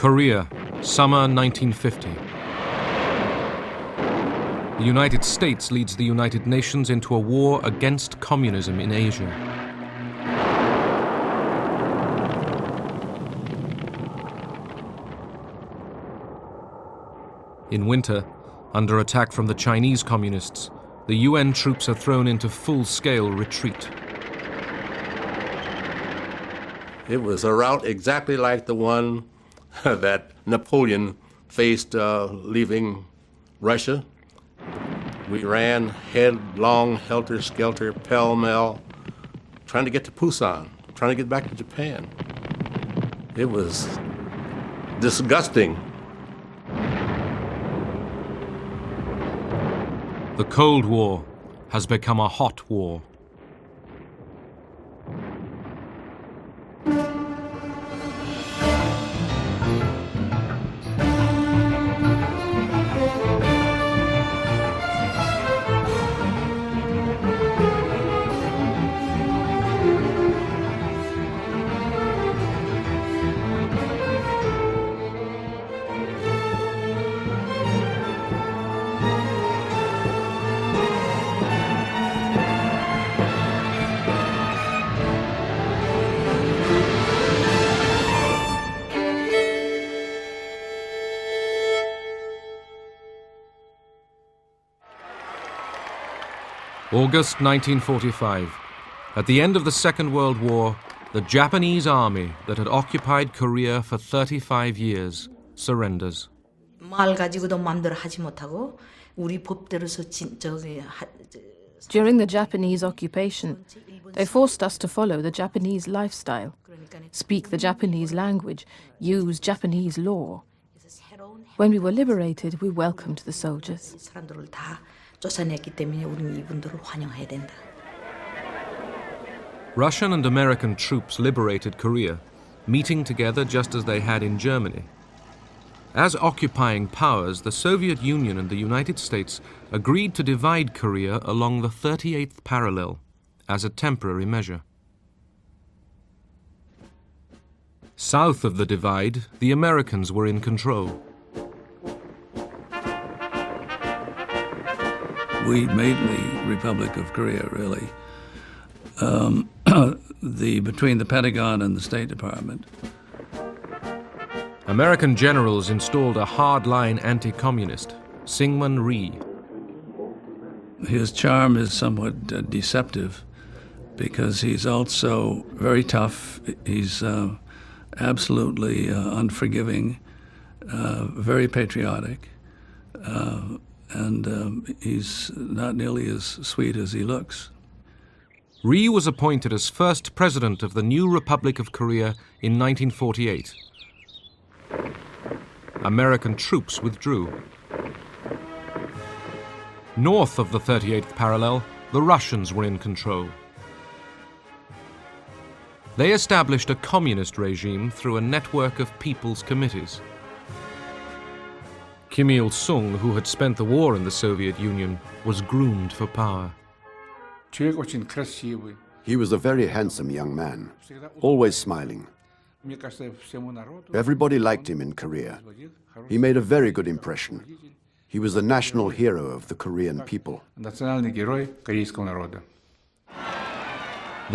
Korea, summer 1950. The United States leads the United Nations into a war against communism in Asia. In winter, under attack from the Chinese communists, the UN troops are thrown into full-scale retreat. It was a route exactly like the one that Napoleon faced leaving Russia. We ran headlong, helter-skelter, pell-mell, trying to get to Busan, trying to get back to Japan. It was disgusting. The Cold War has become a hot war. August 1945. At the end of the Second World War, the Japanese army that had occupied Korea for 35 years surrenders. During the Japanese occupation, they forced us to follow the Japanese lifestyle, speak the Japanese language, use Japanese law. When we were liberated, we welcomed the soldiers. Russian and American troops liberated Korea, meeting together just as they had in Germany. As occupying powers, the Soviet Union and the United States agreed to divide Korea along the 38th parallel as a temporary measure. South of the divide, the Americans were in control. We made the Republic of Korea, really. Between the Pentagon and the State Department. American generals installed a hardline anti-communist, Syngman Rhee. His charm is somewhat deceptive because he's also very tough. He's absolutely unforgiving, very patriotic, and he's not nearly as sweet as he looks. Rhee was appointed as first president of the new Republic of Korea in 1948. American troops withdrew. North of the 38th parallel, the Russians were in control. They established a communist regime through a network of people's committees. Kim Il-sung, who had spent the war in the Soviet Union, was groomed for power. He was a very handsome young man, always smiling. Everybody liked him in Korea. He made a very good impression. He was the national hero of the Korean people. The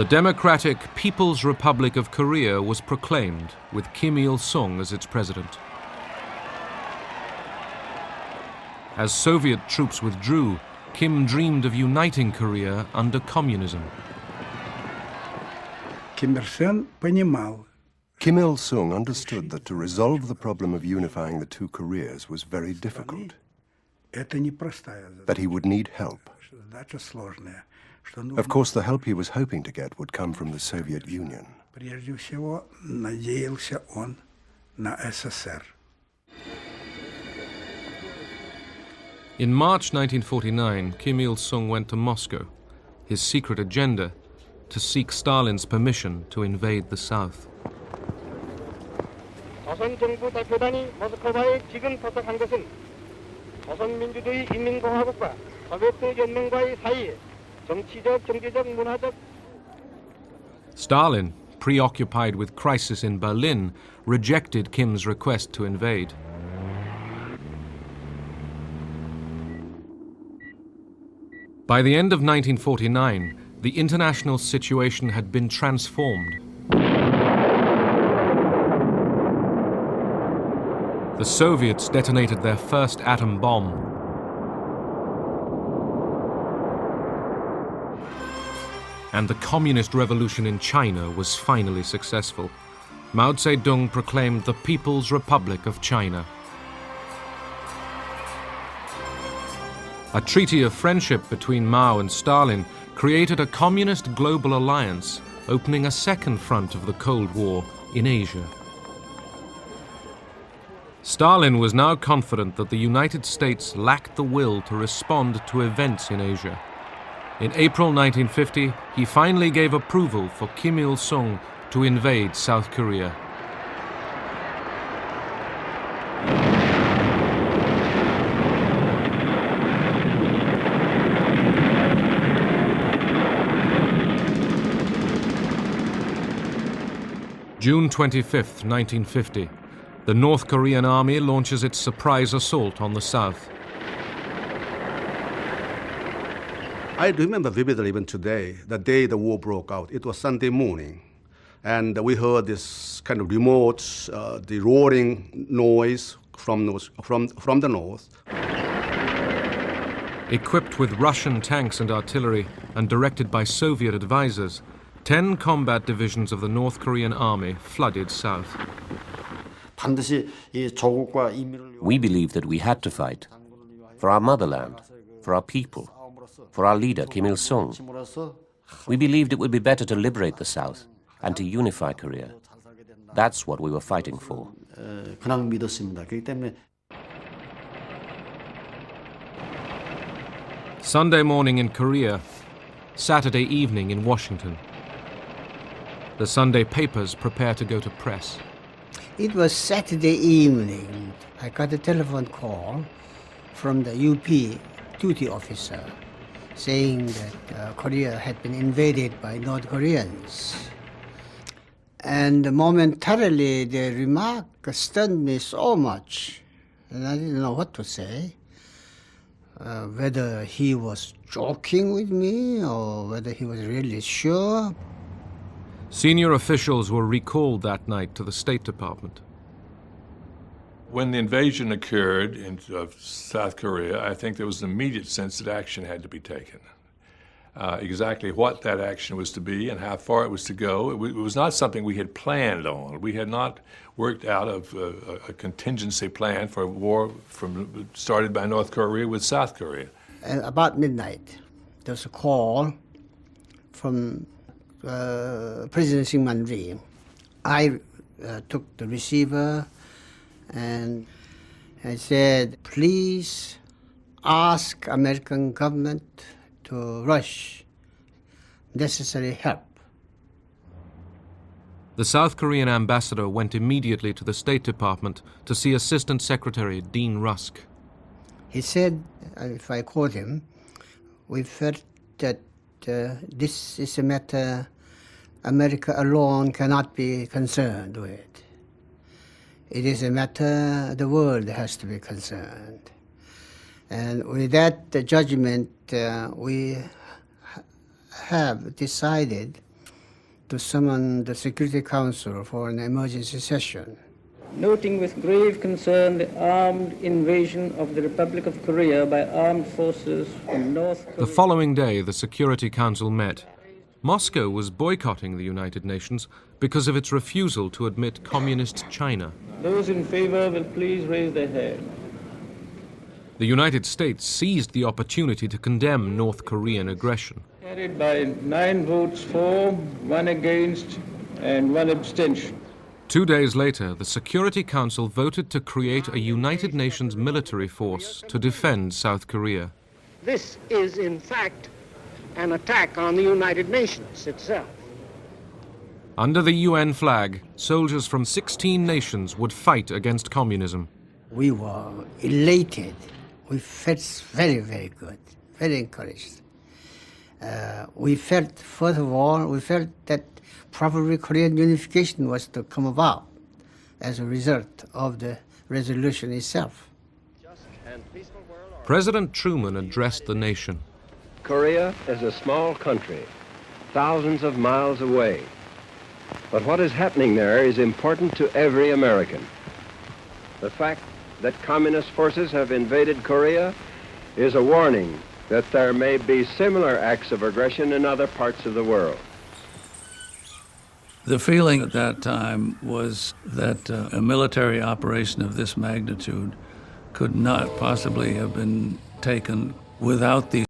Democratic People's Republic of Korea was proclaimed, with Kim Il-sung as its president. As Soviet troops withdrew, Kim dreamed of uniting Korea under communism. Kim Il-sung understood that to resolve the problem of unifying the two Koreas was very difficult, that he would need help. Of course, the help he was hoping to get would come from the Soviet Union. In March 1949, Kim Il-sung went to Moscow, his secret agenda to seek Stalin's permission to invade the South. Stalin, preoccupied with crisis in Berlin, rejected Kim's request to invade. By the end of 1949, the international situation had been transformed. The Soviets detonated their first atom bomb. And the communist revolution in China was finally successful. Mao Zedong proclaimed the People's Republic of China. A treaty of friendship between Mao and Stalin created a communist global alliance, opening a second front of the Cold War in Asia. Stalin was now confident that the United States lacked the will to respond to events in Asia. In April 1950, he finally gave approval for Kim Il-sung to invade South Korea. June 25, 1950, the North Korean army launches its surprise assault on the south. I remember vividly even today, the day the war broke out. It was Sunday morning, and we heard this kind of remote, the roaring noise from the north. Equipped with Russian tanks and artillery and directed by Soviet advisors, 10 combat divisions of the North Korean army flooded south. We believed that we had to fight for our motherland, for our people, for our leader, Kim Il-sung. We believed it would be better to liberate the South and to unify Korea. That's what we were fighting for. Sunday morning in Korea, Saturday evening in Washington. The Sunday papers prepare to go to press. It was Saturday evening. I got a telephone call from the UP duty officer saying that Korea had been invaded by North Koreans. And momentarily the remark stunned me so much, and I didn't know what to say. Whether he was joking with me or whether he was really sure. Senior officials were recalled that night to the State Department. When the invasion occurred of South Korea, I think there was an immediate sense that action had to be taken. Exactly what that action was to be and how far it was to go, it was not something we had planned on. We had not worked out of a contingency plan for a war started by North Korea with South Korea. And about midnight, there was a call from President Syngman Rhee. I took the receiver and I said, please ask American government to rush necessary help. The South Korean ambassador went immediately to the State Department to see Assistant Secretary Dean Rusk. He said, if I quote him, we felt that this is a matter America alone cannot be concerned with. It is a matter the world has to be concerned. And with that judgment, we have decided to summon the Security Council for an emergency session. Noting with grave concern the armed invasion of the Republic of Korea by armed forces from North Korea. The following day, the Security Council met. Moscow was boycotting the United Nations because of its refusal to admit Communist China. Those in favor will please raise their hand. The United States seized the opportunity to condemn North Korean aggression. Carried by 9 votes for, 1 against, and 1 abstention. 2 days later, the Security Council voted to create a United Nations military force to defend South Korea. This is, in fact, an attack on the United Nations itself. Under the UN flag, soldiers from 16 nations would fight against communism. We were elated. We felt very, very good, very encouraged. We felt, first of all, that probably Korean unification was to come about. as a result of the resolution itself. President Truman addressed the nation. Korea is a small country, thousands of miles away. But what is happening there is important to every American. The fact that communist forces have invaded Korea is a warning that there may be similar acts of aggression in other parts of the world. The feeling at that time was that a military operation of this magnitude could not possibly have been taken without these